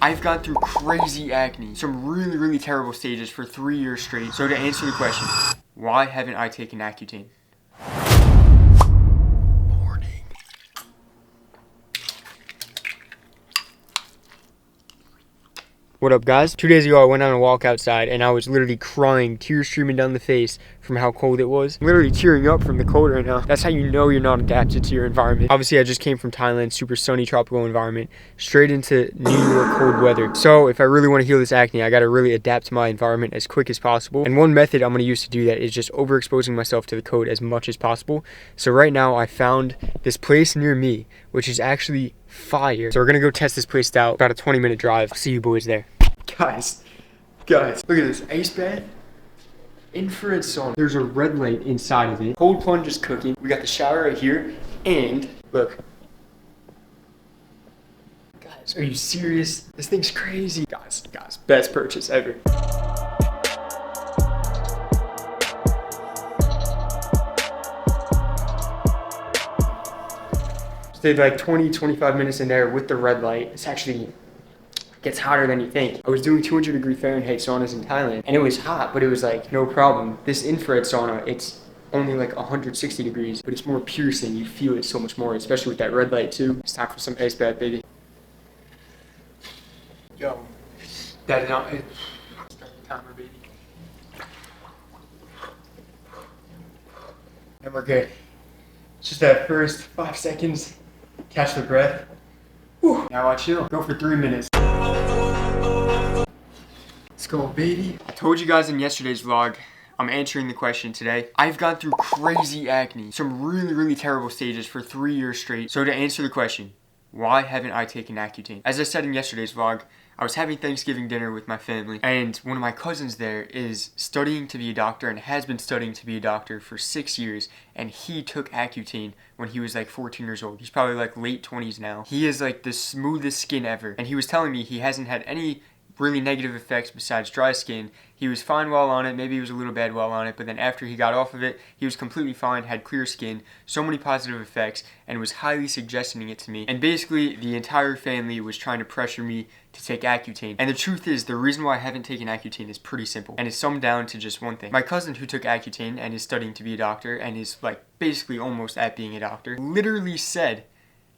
I've gone through crazy acne, some really terrible stages for 3 years straight. So to answer the question, why haven't I taken Accutane? What up, guys? 2 days ago I went on a walk outside and I was literally crying, tears streaming down the face from how cold it was. I'm literally tearing up from the cold right now. That's how you know you're not adapted to your environment. Obviously I just came from Thailand, super sunny tropical environment, straight into New York cold weather. So if I really want to heal this acne, I gotta really adapt to my environment as quick as possible. And one method I'm gonna use to do that is just overexposing myself to the cold as much as possible. So right now I found this place near me, which is actually fire. So we're gonna go test this place out, about a 20-minute drive. I'll see you boys there. Guys, look at this ice bath, infrared sauna. There's a red light inside of it. Cold plunge is cooking. We got the shower right here, and look. Guys, are you serious? This thing's crazy. Guys, best purchase ever. Stayed like 20-25 minutes in there with the red light. It's actually gets hotter than you think. I was doing 200-degree Fahrenheit saunas in Thailand, and it was hot, but it was like no problem. This infrared sauna, it's only like 160 degrees, but it's more piercing. You feel it so much more, especially with that red light too. It's time for some ice bath, baby. Yo, that is not it. Start the timer, baby. And we're good. Just that first 5 seconds, catch the breath. Whew. Now I chill. Go for 3 minutes. Let's go, baby. I told you guys in yesterday's vlog, I'm answering the question today. I've gone through crazy acne, some really terrible stages for 3 years straight. So to answer the question, why haven't I taken Accutane? As I said in yesterday's vlog, I was having Thanksgiving dinner with my family, and one of my cousins there is studying to be a doctor and has been studying to be a doctor for 6 years, and he took Accutane when he was like 14 years old. He's probably like late 20s now. He is like the smoothest skin ever, and he was telling me he hasn't had any really negative effects besides dry skin. He was fine while on it, maybe he was a little bad while on it, but then after he got off of it, he was completely fine, had clear skin, so many positive effects, and was highly suggesting it to me. And basically, the entire family was trying to pressure me to take Accutane. And the truth is, the reason why I haven't taken Accutane is pretty simple, and it's summed down to just one thing. My cousin who took Accutane and is studying to be a doctor, and is like basically almost at being a doctor, literally said,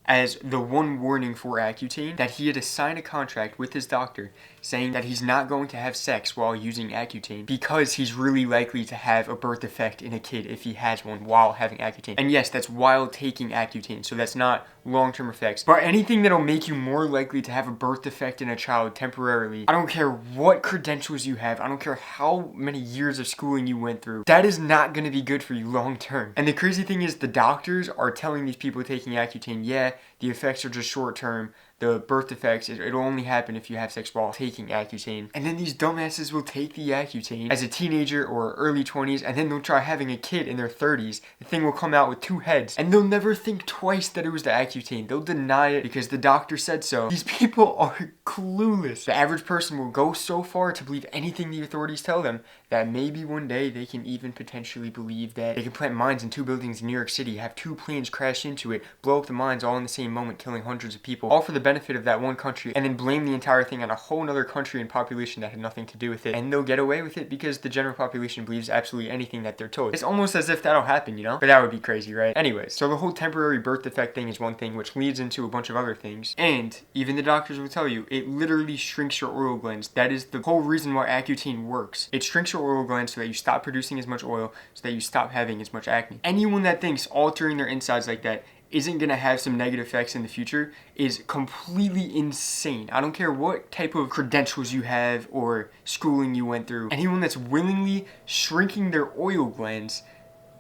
as the one warning for Accutane, that he had to sign a contract with his doctor saying that he's not going to have sex while using Accutane because he's really likely to have a birth defect in a kid if he has one while having Accutane. And yes, that's while taking Accutane, so that's not long-term effects. But anything that'll make you more likely to have a birth defect in a child temporarily, I don't care what credentials you have, I don't care how many years of schooling you went through, that is not going to be good for you long-term. And the crazy thing is, the doctors are telling these people taking Accutane, yeah, the effects are just short-term, the birth defects, it'll only happen if you have sex while taking Accutane. And then these dumbasses will take the Accutane as a teenager or early 20s, and then they'll try having a kid in their 30s. The thing will come out with 2 heads, and they'll never think twice that it was the Accutane. They'll deny it because the doctor said so. These people are clueless. The average person will go so far to believe anything the authorities tell them that maybe one day they can even potentially believe that they can plant mines in 2 buildings in New York City, have 2 planes crash into it, blow up the mines all in the same moment, killing hundreds of people, all for the benefit of that one country, and then blame the entire thing on a whole other country and population that had nothing to do with it. And they'll get away with it because the general population believes absolutely anything that they're told. It's almost as if that'll happen, you know? But that would be crazy, right? Anyways, so the whole temporary birth defect thing is one thing, which leads into a bunch of other things. And even the doctors will tell you, it literally shrinks your oil glands. That is the whole reason why Accutane works. It shrinks your oil glands so that you stop producing as much oil, so that you stop having as much acne. Anyone that thinks altering their insides like that isn't going to have some negative effects in the future is completely insane. I don't care what type of credentials you have or schooling you went through. Anyone that's willingly shrinking their oil glands,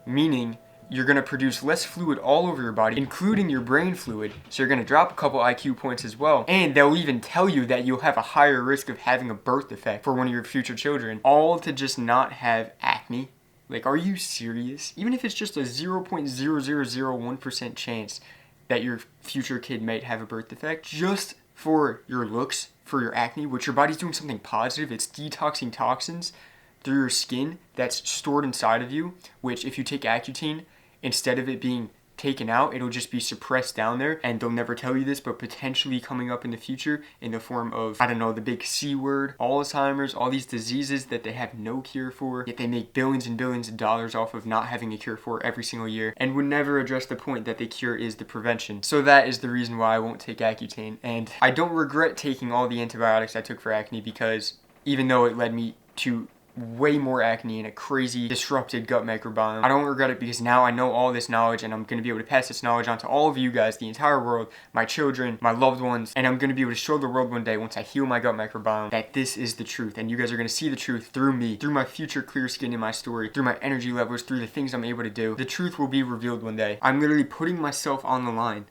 meaning you're going to produce less fluid all over your body, including your brain fluid, so you're going to drop a couple IQ points as well. And they'll even tell you that you'll have a higher risk of having a birth defect for one of your future children, all to just not have acne. Like, are you serious? Even if it's just a 0.0001% chance that your future kid might have a birth defect, just for your looks, for your acne, which your body's doing something positive, it's detoxing toxins through your skin that's stored inside of you, which if you take Accutane, instead of it being taken out. It'll just be suppressed down there, and they'll never tell you this, but potentially coming up in the future in the form of, I don't know, the big C word, Alzheimer's, all these diseases that they have no cure for, yet they make billions and billions of dollars off of not having a cure for every single year, and would never address the point that the cure is the prevention. So that is the reason why I won't take Accutane, and I don't regret taking all the antibiotics I took for acne, because even though it led me to way more acne and a crazy disrupted gut microbiome, I don't regret it, because now I know all this knowledge, and I'm going to be able to pass this knowledge on to all of you guys, the entire world, my children, my loved ones, and I'm going to be able to show the world one day, once I heal my gut microbiome, that this is the truth, and you guys are going to see the truth through me, through my future clear skin in my story, through my energy levels, through the things I'm able to do. The truth will be revealed one day. I'm literally putting myself on the line,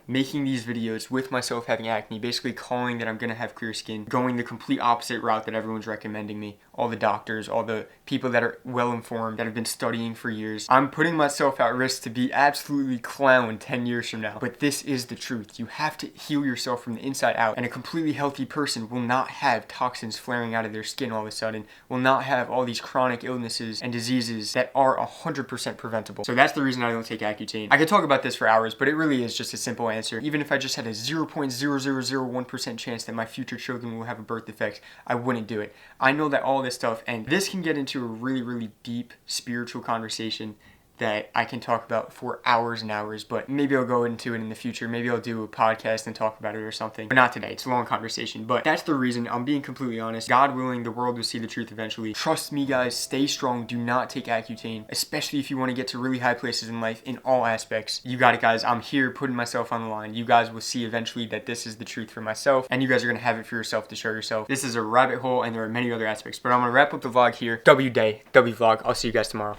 making these videos with myself having acne, basically calling that I'm gonna have clear skin, going the complete opposite route that everyone's recommending me. All the doctors, all the people that are well informed, that have been studying for years. I'm putting myself at risk to be absolutely clowned 10 years from now. But this is the truth. You have to heal yourself from the inside out, and a completely healthy person will not have toxins flaring out of their skin all of a sudden, will not have all these chronic illnesses and diseases that are 100% preventable. So that's the reason I don't take Accutane. I could talk about this for hours, but it really is just a simple answer. Even if I just had a 0.0001% chance that my future children will have a birth defect, I wouldn't do it. I know that all this stuff, and this can get into a really, really deep spiritual conversation that I can talk about for hours and hours, but maybe I'll go into it in the future. Maybe I'll do a podcast and talk about it or something, but not today. It's a long conversation, but that's the reason. I'm being completely honest. God willing, the world will see the truth eventually. Trust me, guys. Stay strong. Do not take Accutane, especially if you want to get to really high places in life in all aspects. You got it, guys. I'm here putting myself on the line. You guys will see eventually that this is the truth for myself, and you guys are going to have it for yourself to show yourself. This is a rabbit hole, and there are many other aspects, but I'm going to wrap up the vlog here. W day, W vlog. I'll see you guys tomorrow.